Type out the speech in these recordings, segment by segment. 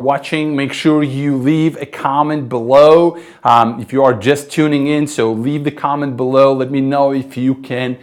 watching, make sure you leave a comment below. If you are just tuning in, so leave the comment below. Let me know if you can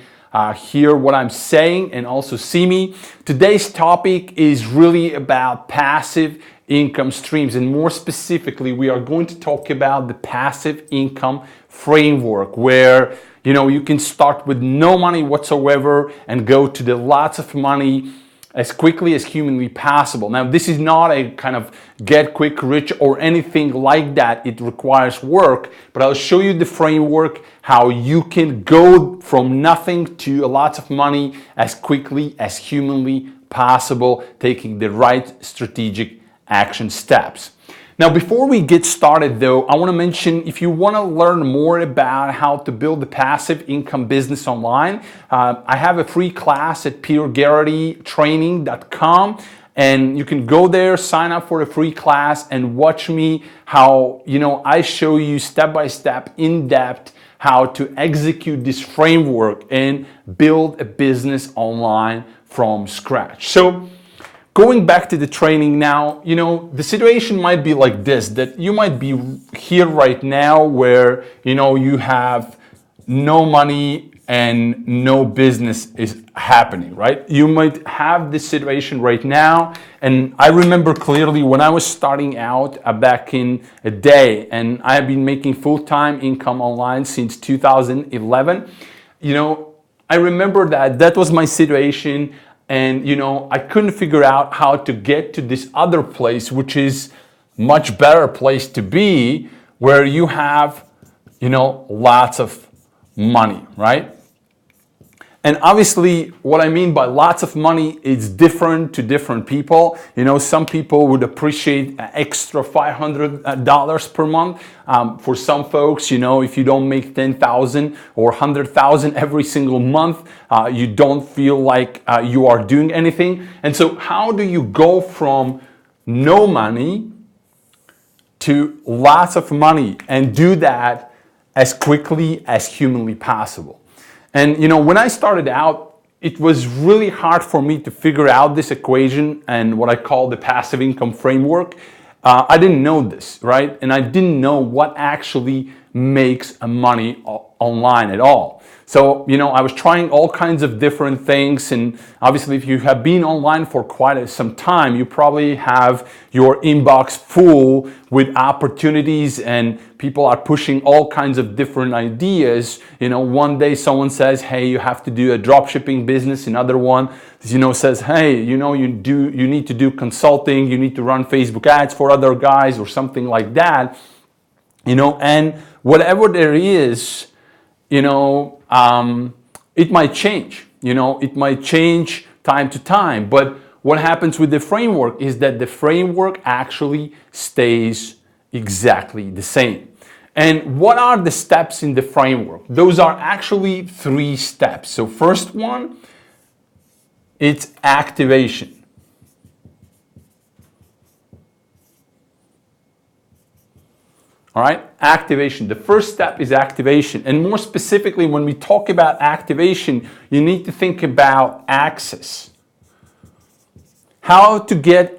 hear what I'm saying and also see me. Today's topic is really about passive income streams, and more specifically, we are going to talk about the passive income framework, where you can start with no money whatsoever and go to the lots of money as quickly as humanly possible. Now, this is not a kind of get quick rich or anything like that. It requires work, but I'll show you the framework, how you can go from nothing to lots of money as quickly as humanly possible, taking the right strategic action steps. Now, before we get started though, I want to mention, if you want to learn more about how to build a passive income business online, I have a free class at petergarritytraining.com, and you can go there, sign up for a free class and watch me how, I show you step by step, in depth, how to execute this framework and build a business online from scratch. So, going back to the training now, the situation might be like this, that you might be here right now where, you have no money and no business is happening, right? You might have this situation right now. And I remember clearly when I was starting out back in a day, and I have been making full-time income online since 2011, I remember that was my situation. And, I couldn't figure out how to get to this other place, which is much better place to be, where you have, lots of money, right? And obviously, what I mean by lots of money is different to different people. Some people would appreciate an extra $500 per month. For some folks, if you don't make 10,000 or 100,000 every single month, you don't feel like you are doing anything. And so how do you go from no money to lots of money and do that as quickly as humanly possible? And when I started out, it was really hard for me to figure out this equation and what I call the passive income framework. I didn't know this, right? And I didn't know what actually makes money online at all. So, I was trying all kinds of different things. And obviously, if you have been online for quite some time, you probably have your inbox full with opportunities, and people are pushing all kinds of different ideas. One day someone says, hey, you have to do a drop shipping business. Another one, says, hey, you need to do consulting. You need to run Facebook ads for other guys or something like that. And whatever there is, it might change. It might change time to time. But what happens with the framework is that the framework actually stays exactly the same. And what are the steps in the framework? Those are actually 3 steps. So first one, it's activation. All right, activation. The first step is activation. And more specifically, when we talk about activation, you need to think about access. How to get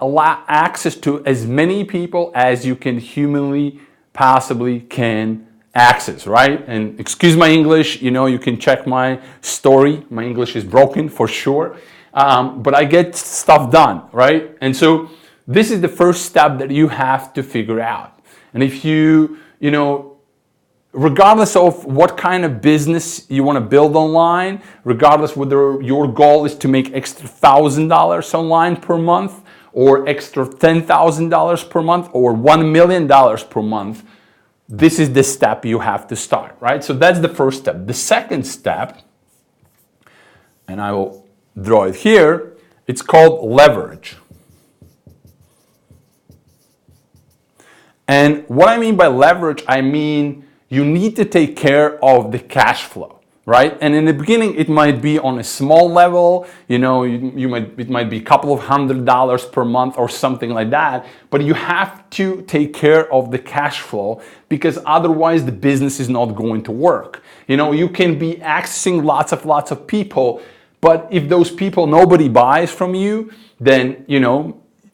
access to as many people as you can humanly possibly can access, right? And excuse my English, you can check my story. My English is broken for sure, but I get stuff done, right? And so this is the first step that you have to figure out. And if regardless of what kind of business you want to build online, regardless whether your goal is to make extra $1,000 online per month, or extra $10,000 per month, or $1 million per month, this is the step you have to start, right? So that's the first step. The second step, and I will draw it here, it's called leverage. And what I mean by leverage, I mean you need to take care of the cash flow, right? And in the beginning, it might be on a small level, it might be a couple of $100 per month or something like that, but you have to take care of the cash flow, because otherwise the business is not going to work. You can be accessing lots of people, but if those people, nobody buys from you, then,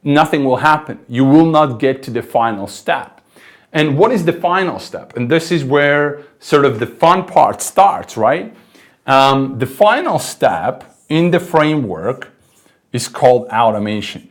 nothing will happen. You will not get to the final step. And what is the final step? And this is where sort of the fun part starts, right? The final step in the framework is called automation.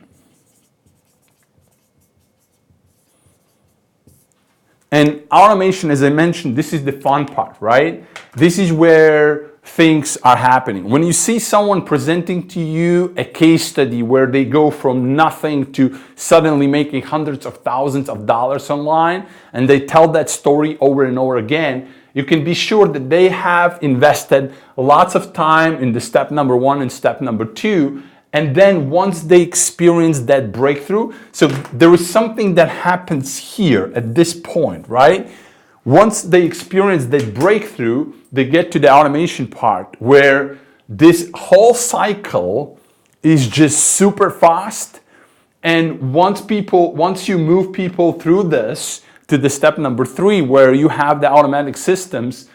And automation, as I mentioned, this is the fun part, right? This is where things are happening. When you see someone presenting to you a case study where they go from nothing to suddenly making hundreds of thousands of dollars online, and they tell that story over and over again, you can be sure that they have invested lots of time in the step number 1 and step number 2. And then once they experience that breakthrough, so there is something that happens here at this point, right? Once they experience that breakthrough, they get to the automation part where this whole cycle is just super fast. And once you move people through this to the step number 3, where you have the automatic systems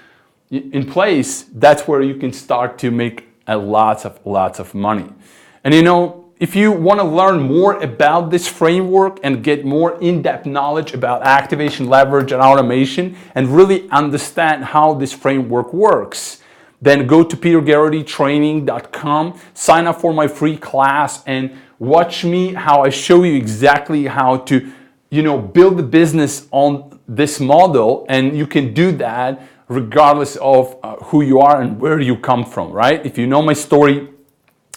in place, that's where you can start to make lots of money. And you know, if you want to learn more about this framework and get more in-depth knowledge about activation, leverage, and automation, and really understand how this framework works, then go to petergarritytraining.com, sign up for my free class, and watch me how I show you exactly how to, you know, build the business on this model. And you can do that regardless of who you are and where you come from, right? If you know my story,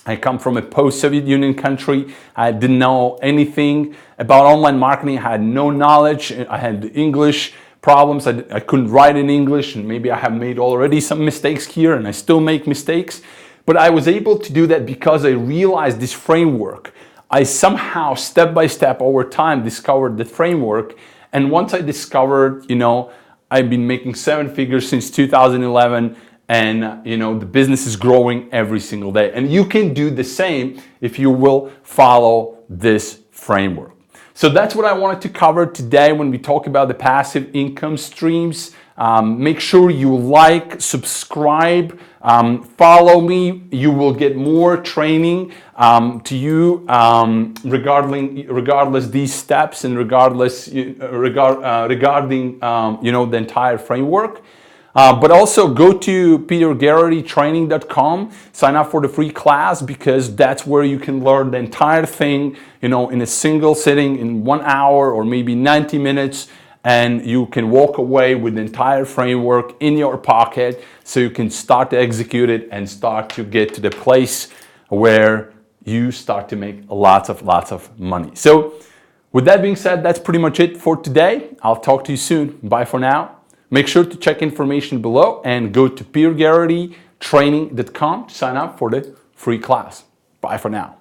I come from a post-Soviet Union country. I didn't know anything about online marketing. I had no knowledge. I had English problems. I couldn't write in English, and maybe I have made already some mistakes here, and I still make mistakes. But I was able to do that because I realized this framework. I somehow, step by step, over time, discovered the framework. And once I discovered, you know, I've been making 7 figures since 2011. And you know, the business is growing every single day. And you can do the same if you will follow this framework. So that's what I wanted to cover today when we talk about the passive income streams. Make sure you like, subscribe, follow me. You will get more training to you regardless these steps and regarding you know, the entire framework. But also go to petergarritytraining.com, sign up for the free class, because that's where you can learn the entire thing, you know, in a single sitting in 1 hour or maybe 90 minutes. And you can walk away with the entire framework in your pocket, so you can start to execute it and start to get to the place where you start to make lots of money. So with that being said, that's pretty much it for today. I'll talk to you soon. Bye for now. Make sure to check information below and go to petergarritytraining.com to sign up for the free class. Bye for now.